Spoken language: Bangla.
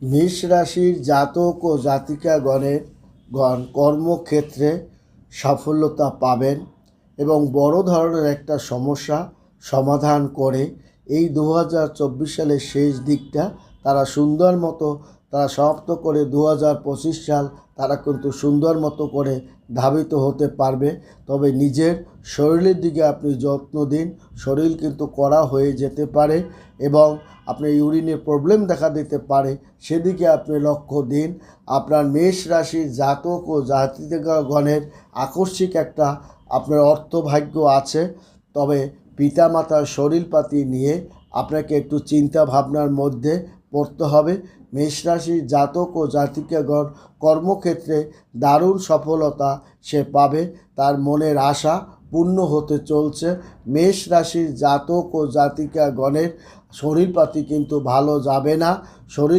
মেষ রাশির জাতক ও জাতিকাগণ কর্মক্ষেত্রে সাফল্যতা পাবেন এবং বড় ধরনের একটা সমস্যা সমাধান করে এই 2024 সালের শেষ দিকটা তারা সুন্দর মতো তারা সমাপ্ত করে 2025 সাল তারা কিন্তু সুন্দর মতো করে ধাবিত হতে পারবে। তবে নিজের শরীরের দিকে আপনি যত্ন দিন, শরীর কিন্তু কড়া হয়ে যেতে পারে এবং আপনার ইউরিনের প্রবলেম দেখা দিতে পারে, সেদিকে আপনি লক্ষ্য দিন। আপনার মেষ রাশির জাতক ও জাতিকাগণের আকস্মিক একটা আপনার অর্থভাগ্য আছে, তবে পিতামাতার শরীরপাতি নিয়ে আপনাকে একটু চিন্তা ভাবনার মধ্যে পড়তে হবে। মেষ রাশির জাতক ও জাতিকাগণ কর্মক্ষেত্রে দারুণ সফলতা সে পাবে, তার মনের আশা পূর্ণ হতে চলছে। মেষ রাশির জাতক ও জাতিকাগণের শরীরপাতি কিন্তু ভালো যাবে না। শরীর